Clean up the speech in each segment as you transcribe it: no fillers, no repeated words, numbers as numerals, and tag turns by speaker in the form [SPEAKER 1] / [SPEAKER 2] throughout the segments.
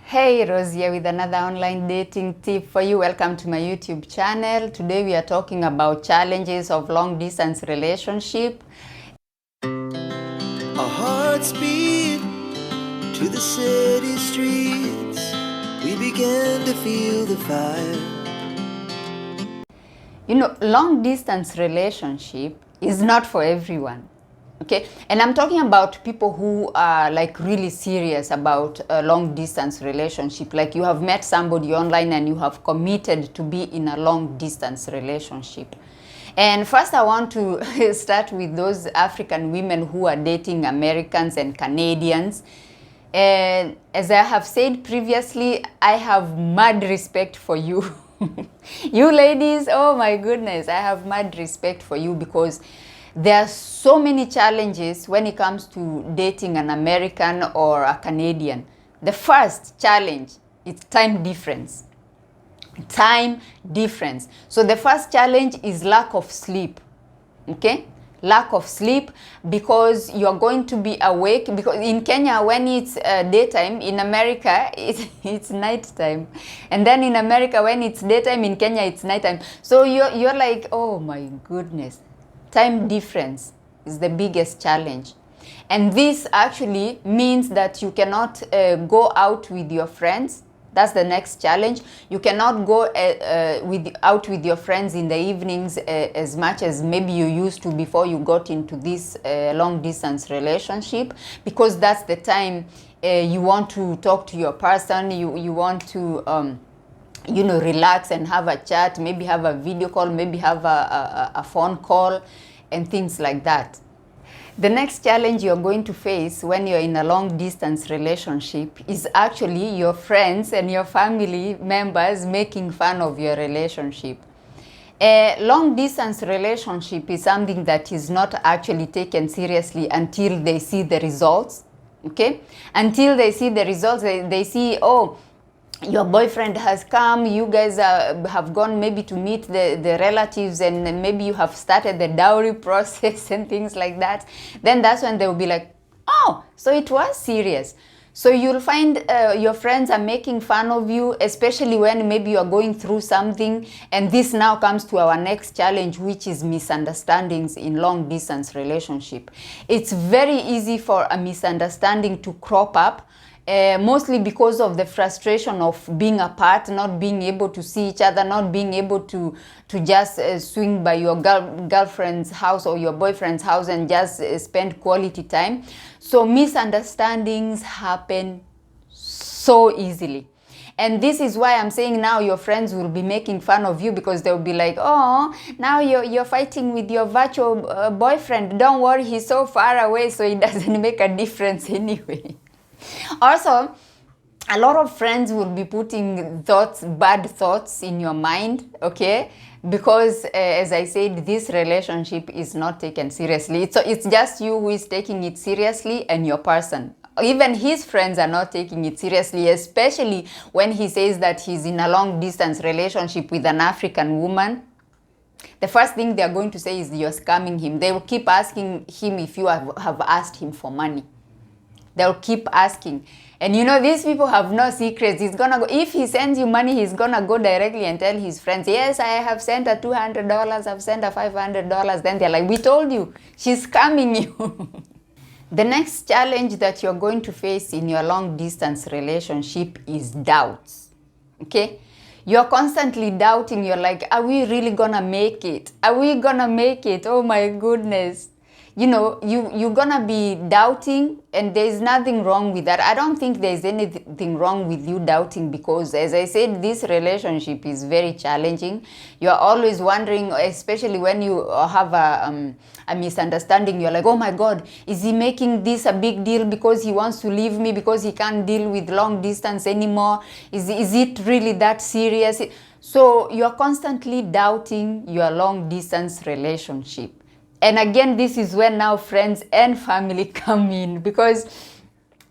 [SPEAKER 1] Hey, Rose here with another online dating tip for you. Welcome to my YouTube channel. Today we are talking about challenges of long distance relationship.
[SPEAKER 2] Our hearts beat to the city streets. We began to feel the fire.
[SPEAKER 1] You know, long distance relationship is not for everyone. Okay, and I'm talking about people who are like really serious about a long distance relationship. Like you have met somebody online and you have committed to be in a long distance relationship. And first I want to start with those African women who are dating Americans and Canadians. And as I have said previously, I have mad respect for you. You ladies, oh my goodness, I have mad respect for you because there are so many challenges when it comes to dating an American or a Canadian. The first challenge is time difference. Time difference. So the first challenge is lack of sleep. Okay? Lack of sleep, because you're going to be awake, because in Kenya when it's daytime, in America it's nighttime, and then in America when it's daytime, in Kenya it's nighttime. So you're like, oh my goodness, time difference is the biggest challenge. And this actually means that you cannot go out with your friends. That's the next challenge. You cannot go out with your friends in the evenings as much as maybe you used to before you got into this long distance relationship, because that's the time you want to talk to your person. You want to relax and have a chat, maybe have a video call, maybe have a phone call and things like that. The next challenge you're going to face when you're in a long distance relationship is actually your friends and your family members making fun of your relationship. A long distance relationship is something that is not actually taken seriously until they see the results. Okay? Until they see the results, they see, oh, your boyfriend has come, you guys have gone maybe to meet the relatives, and maybe you have started the dowry process and things like that. Then that's when they will be like, oh, so it was serious. So you'll find your friends are making fun of you, especially when maybe you are going through something. And this now comes to our next challenge, which is misunderstandings in long distance relationship. It's very easy for a misunderstanding to crop up, mostly because of the frustration of being apart, not being able to see each other, not being able to just swing by your girlfriend's house or your boyfriend's house and just spend quality time. So misunderstandings happen so easily. And this is why I'm saying now your friends will be making fun of you, because they'll be like, oh, now you're fighting with your virtual boyfriend. Don't worry, he's so far away, so it doesn't make a difference anyway. Also, a lot of friends will be putting bad thoughts in your mind, okay? Because as I said, this relationship is not taken seriously. So it's just you who is taking it seriously, and your person. Even his friends are not taking it seriously, especially when he says that he's in a long distance relationship with an African woman. The first thing they're going to say is you're scamming him. They will keep asking him if you have asked him for money. They'll keep asking. And you know, these people have no secrets. He's gonna go, if he sends you money, he's gonna go directly and tell his friends, yes, I have sent her $200, I've sent her $500. Then they're like, we told you, she's scamming you. The next challenge that you're going to face in your long distance relationship is doubts. Okay? You're constantly doubting. You're like, are we really gonna make it? Are we gonna make it? Oh my goodness. You know, you're gonna be doubting, and there's nothing wrong with that. I don't think there's anything wrong with you doubting, because as I said, this relationship is very challenging. You're always wondering, especially when you have a misunderstanding. You're like, oh my God, is he making this a big deal because he wants to leave me, because he can't deal with long distance anymore? Is it really that serious? So you're constantly doubting your long distance relationship. And again, this is when now friends and family come in, because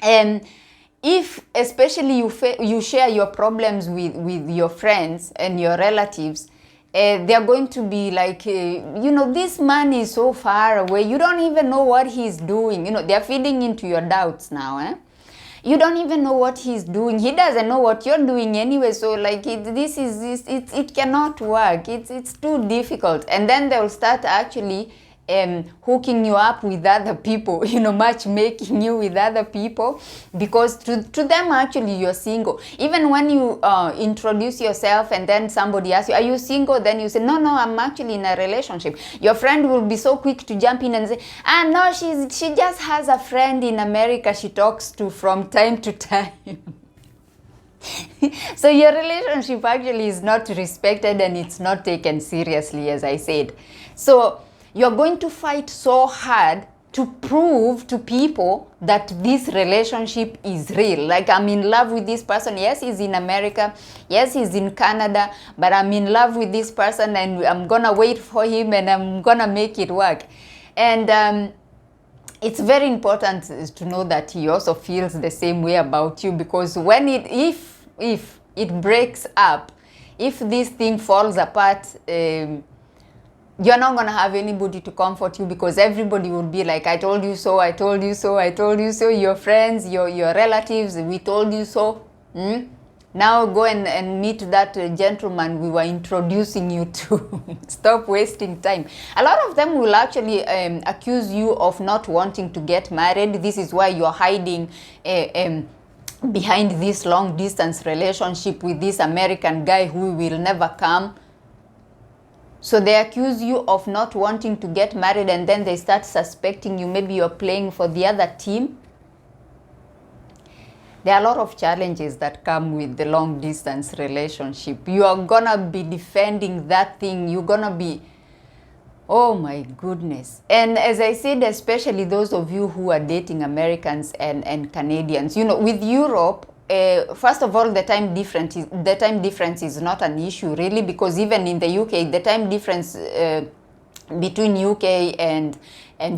[SPEAKER 1] if especially you share your problems with your friends and your relatives, they're going to be like, this man is so far away, you don't even know what he's doing. They're feeding into your doubts now. You don't even know what he's doing. He doesn't know what you're doing anyway. So like it cannot work. It's too difficult. And then they'll start actually hooking you up with other people, matchmaking you with other people, because to them actually you're single. Even when you introduce yourself and then somebody asks you, are you single? Then you say, no, I'm actually in a relationship. Your friend will be so quick to jump in and say, no, she just has a friend in America she talks to from time to time. So your relationship actually is not respected and it's not taken seriously, as I said. So you're going to fight so hard to prove to people that this relationship is real. Like, I'm in love with this person. Yes, he's in America. Yes, he's in Canada. But I'm in love with this person and I'm going to wait for him and I'm going to make it work. And it's very important to know that he also feels the same way about you, because when if it breaks up, if this thing falls apart, you're not going to have anybody to comfort you, because everybody will be like, I told you so, I told you so, I told you so. Your friends, your relatives, we told you so. Now go and meet that gentleman we were introducing you to. Stop wasting time. A lot of them will actually accuse you of not wanting to get married. This is why you're hiding behind this long distance relationship with this American guy who will never come. So they accuse you of not wanting to get married, and then they start suspecting you. Maybe you're playing for the other team. There are a lot of challenges that come with the long distance relationship. You are gonna be defending that thing. You're gonna be, oh my goodness. And as I said, especially those of you who are dating Americans and Canadians, with Europe, first of all, the time difference is not an issue really, because even in the UK, the time difference between UK and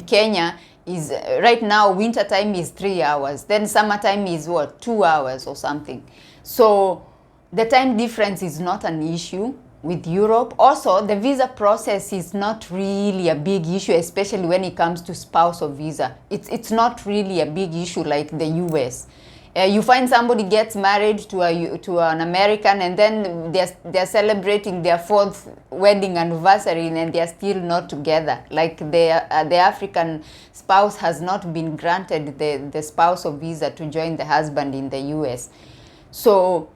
[SPEAKER 1] Kenya is right now, winter time is 3 hours, then summertime is 2 hours or something. So the time difference is not an issue with Europe. Also, the visa process is not really a big issue, especially when it comes to spousal visa. It's not really a big issue like the US. You find somebody gets married to an American, and then they're celebrating their 4th wedding anniversary and they're still not together. Like the African spouse has not been granted the spousal visa to join the husband in the US. So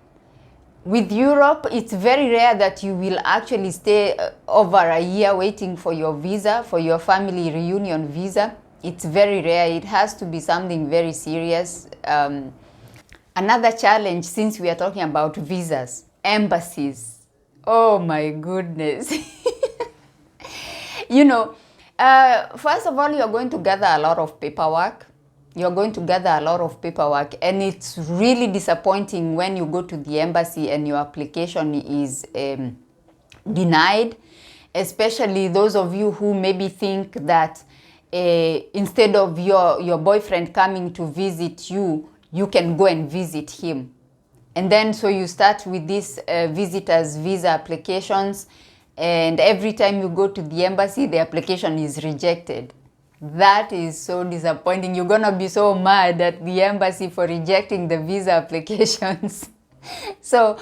[SPEAKER 1] with Europe, it's very rare that you will actually stay over a year waiting for your visa, for your family reunion visa. It's very rare. It has to be something very serious. Another challenge, since we are talking about visas, embassies. Oh my goodness. First of all, you're going to gather a lot of paperwork. And it's really disappointing when you go to the embassy and your application is denied, especially those of you who maybe think that instead of your boyfriend coming to visit you, you can go and visit him. And then so you start with these visitors visa applications, and every time you go to the embassy, the application is rejected. That is so disappointing. You're gonna be so mad at the embassy for rejecting the visa applications. So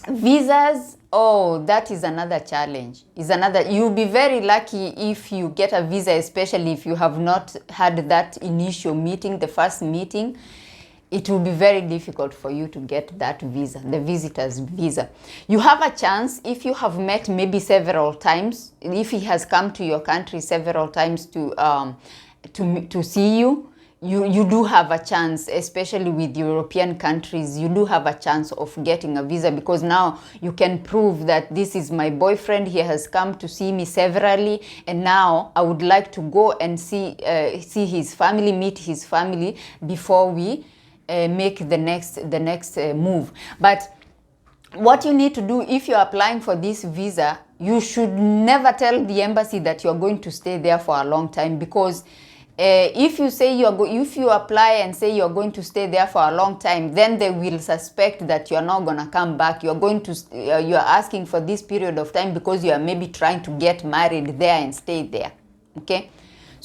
[SPEAKER 1] visas, that is another challenge. You'll be very lucky if you get a visa, especially if you have not had that initial meeting, the first meeting. It will be very difficult for you to get that visa, the visitor's visa. You have a chance if you have met maybe several times, if he has come to your country several times to see you. You do have a chance, especially with European countries, you do have a chance of getting a visa, because now you can prove that this is my boyfriend, he has come to see me severally, and now I would like to go and see his family, meet his family before we make the next move. But what you need to do if you're applying for this visa, you should never tell the embassy that you're going to stay there for a long time, because if you apply and say you're going to stay there for a long time, then they will suspect that you're not going to come back. You're asking for this period of time because you are maybe trying to get married there and stay there. Okay,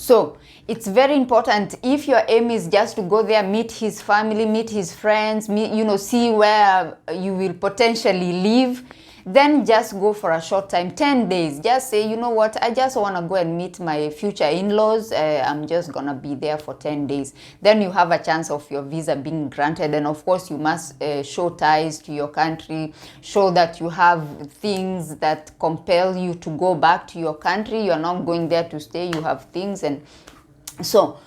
[SPEAKER 1] So it's very important, if your aim is just to go there, meet his family, meet his friends, meet, see where you will potentially live, then just go for a short time, 10 days. Just say, you know what, I just want to go and meet my future in-laws. I'm just going to be there for 10 days. Then you have a chance of your visa being granted. And of course, you must show ties to your country, show that you have things that compel you to go back to your country. You're not going there to stay, you have things. And so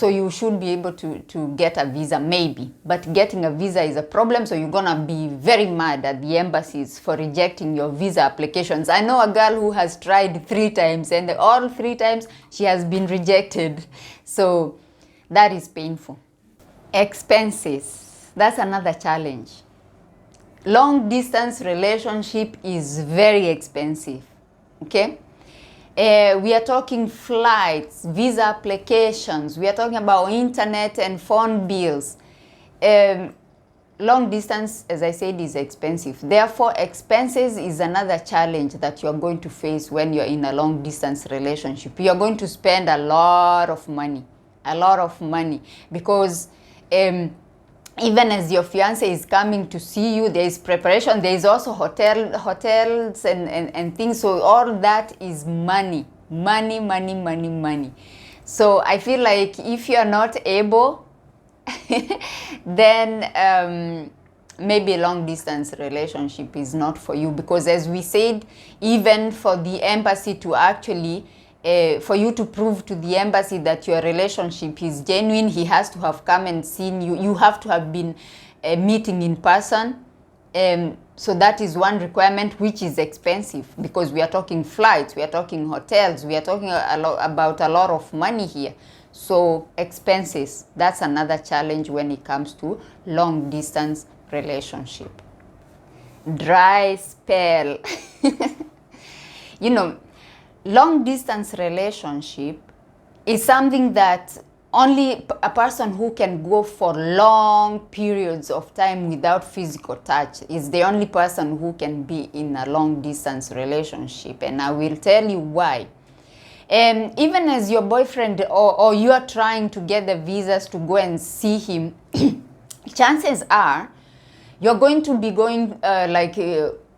[SPEAKER 1] you should be able to get a visa, maybe. But getting a visa is a problem, so you're gonna be very mad at the embassies for rejecting your visa applications. I know a girl who has tried 3 times, and all 3 times she has been rejected. So that is painful. Expenses, that's another challenge. Long distance relationship is very expensive, okay? We are talking flights, visa applications, we are talking about internet and phone bills. Long distance, as I said, is expensive. Therefore, expenses is another challenge that you are going to face when you're in a long distance relationship. You are going to spend a lot of money, because even as your fiance is coming to see you, there is preparation, there is also hotels and things. So all that is money. So I feel like if you are not able, then maybe a long distance relationship is not for you, because as we said, even for the embassy to actually for you to prove to the embassy that your relationship is genuine, he has to have come and seen you. You have to have been meeting in person. So that is one requirement, which is expensive, because we are talking flights, we are talking hotels, we are talking about a lot of money here. So expenses, that's another challenge when it comes to long distance relationship. Dry spell. Long distance relationship is something that only a person who can go for long periods of time without physical touch is the only person who can be in a long distance relationship. And I will tell you why. Even as your boyfriend or you are trying to get the visas to go and see him, chances are you're going to be going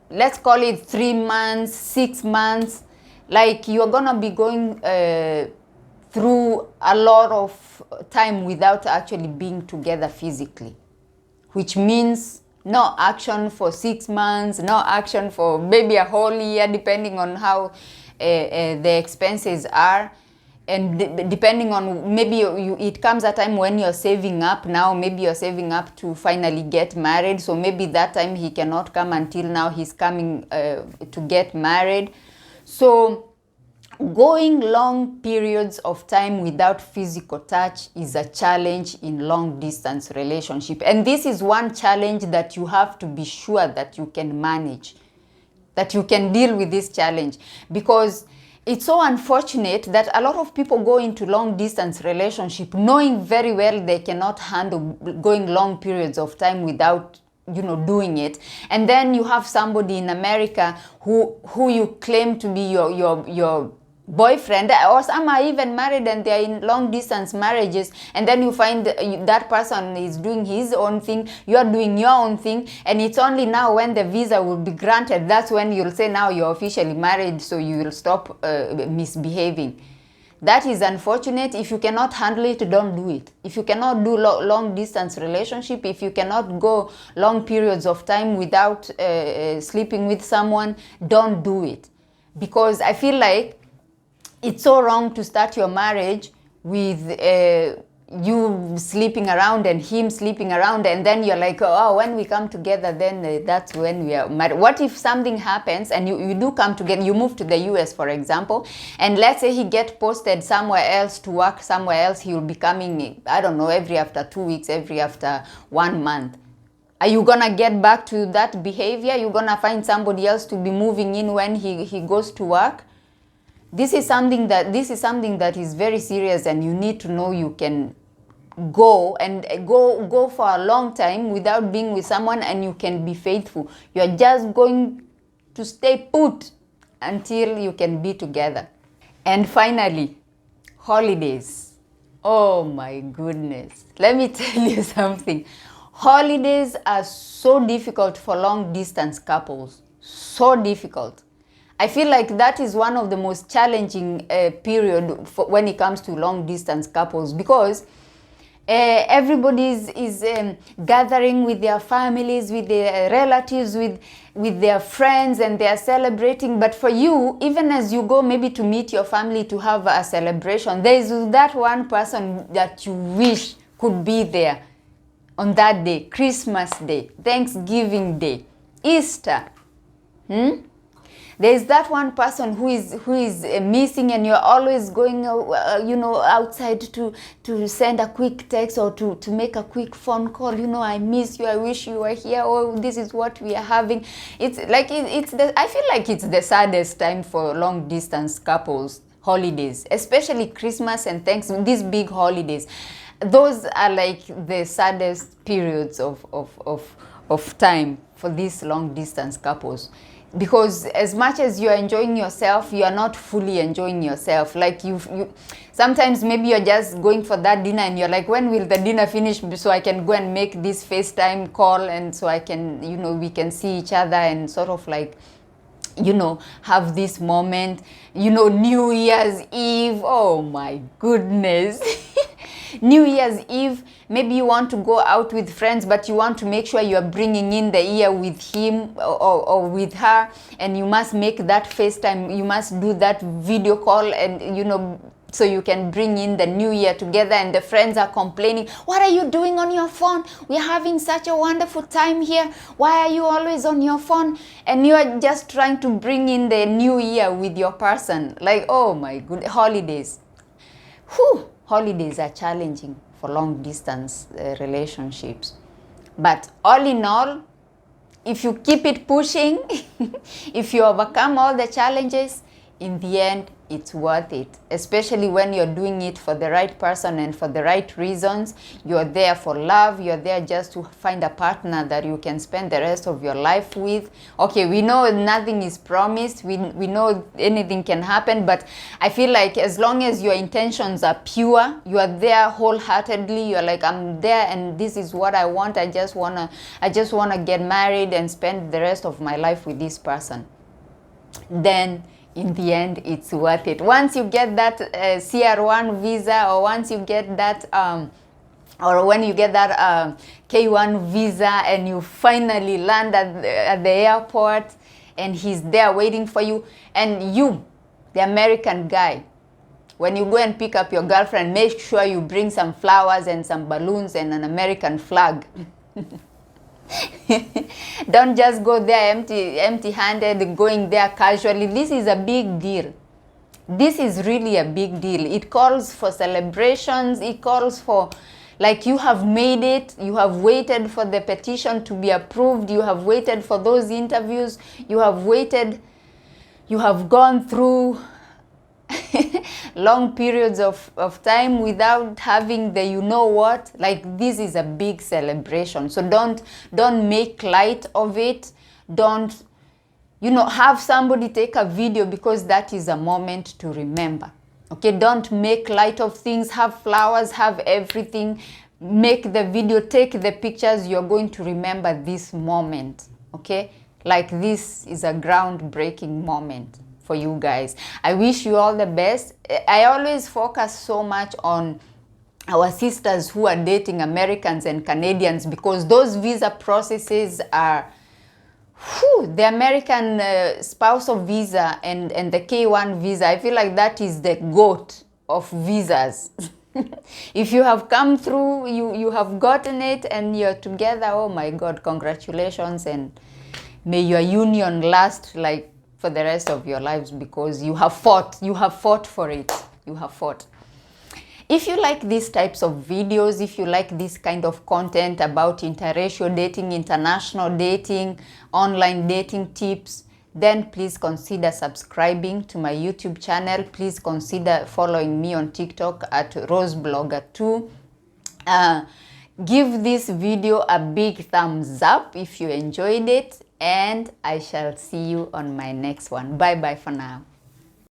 [SPEAKER 1] let's call it 3 months, 6 months. Like you're gonna be going through a lot of time without actually being together physically, which means no action for 6 months, no action for maybe a whole year, depending on how the expenses are, and depending on maybe it comes a time when you're saving up. Now maybe you're saving up to finally get married, so maybe that time he cannot come until now he's coming to get married. So going long periods of time without physical touch is a challenge in long distance relationship. And this is one challenge that you have to be sure that you can manage, that you can deal with this challenge, because it's so unfortunate that a lot of people go into long distance relationship knowing very well they cannot handle going long periods of time without doing it. And then you have somebody in America who you claim to be your boyfriend, or some are even married and they're in long distance marriages, and then you find that person is doing his own thing, you are doing your own thing, and it's only now when the visa will be granted, that's when you'll say now you're officially married, so you will stop misbehaving. That is unfortunate. If you cannot handle it, don't do it. If you cannot do long distance relationship, if you cannot go long periods of time without sleeping with someone, don't do it. Because I feel like it's so wrong to start your marriage with you sleeping around and him sleeping around, and then you're like, oh, when we come together, then that's when we are married. What if something happens and you do come together, you move to the US, for example, and let's say he get posted somewhere else to work somewhere else, he will be coming, I don't know, every after 2 weeks, every after 1 month. Are you gonna get back to that behavior? You're gonna find somebody else to be moving in when he goes to work? This is something that is very serious, and you need to know you can go for a long time without being with someone, and you can be faithful. You are just going to stay put until you can be together. And finally, Holidays. Oh my goodness. Let me tell you something. Holidays are so difficult for long distance couples. So difficult. I feel like that is one of the most challenging period when it comes to long distance couples, because everybody is gathering with their families, with their relatives, with their friends, and they are celebrating. But for you, even as you go maybe to meet your family to have a celebration, there is that one person that you wish could be there on that day: Christmas Day, Thanksgiving Day, Easter. There is that one person who is missing, and you're always going outside to send a quick text or to make a quick phone call. I miss you, I wish you were here, oh, this is what we are having. It's like I feel like it's the saddest time for long distance couples. Holidays, especially Christmas and Thanksgiving, these big holidays, those are like the saddest periods of time for these long distance couples. Because as much as you are enjoying yourself, you are not fully enjoying yourself. Like you sometimes maybe you're just going for that dinner and you're like, when will the dinner finish so I can go and make this FaceTime call, and so I can, we can see each other and sort of like, have this moment. New Year's Eve, oh my goodness. New Year's Eve, maybe you want to go out with friends, but you want to make sure you are bringing in the year with him or with her, and you must make that FaceTime, you must do that video call, and so you can bring in the new year together. And the friends are complaining, what are you doing on your phone? We're having such a wonderful time here. Why are you always on your phone? And you are just trying to bring in the new year with your person. Like, oh my good, holidays. Whew. Holidays are challenging for long distance relationships. But all in all, if you keep it pushing, if you overcome all the challenges, in the end, it's worth it. Especially when you're doing it for the right person and for the right reasons. You're there for love. You're there just to find a partner that you can spend the rest of your life with. Okay, we know nothing is promised. We know anything can happen. But I feel like as long as your intentions are pure, you are there wholeheartedly. You're like, I'm there and this is what I want. I just wanna get married and spend the rest of my life with this person. Then in the end, it's worth it. Once you get that CR1 visa, or once you get that, or when you get that K1 visa and you finally land at the airport and he's there waiting for you, and you, the American guy, when you go and pick up your girlfriend, make sure you bring some flowers and some balloons and an American flag. Don't just go there empty-handed, going there casually. This is a big deal. This is really a big deal. It calls for celebrations. It calls for, like, you have made it. You have waited for the petition to be approved. You have waited for those interviews. You have waited. You have gone through long periods of time without having the what. Like, this is a big celebration. So don't make light of it. Don't have somebody take a video because that is a moment to remember. Okay, don't make light of things. Have flowers, have everything. Make the video, take the pictures. You're going to remember this moment. Okay, like, this is a groundbreaking moment for you guys. I wish you all the best. I always focus so much on our sisters who are dating Americans and Canadians, because those visa processes are, the American spousal visa and the K1 visa, I feel like that is the GOAT of visas. If you have come through, you have gotten it and you're together, oh my God, congratulations, and may your union last like for the rest of your lives, because you have fought for it. You have fought. If you like these types of videos, if you like this kind of content about interracial dating, international dating, online dating tips, then please consider subscribing to my YouTube channel. Please consider following me on TikTok at roseblogger2. Give this video a big thumbs up if you enjoyed it, and I shall see you on my next one. Bye bye for now.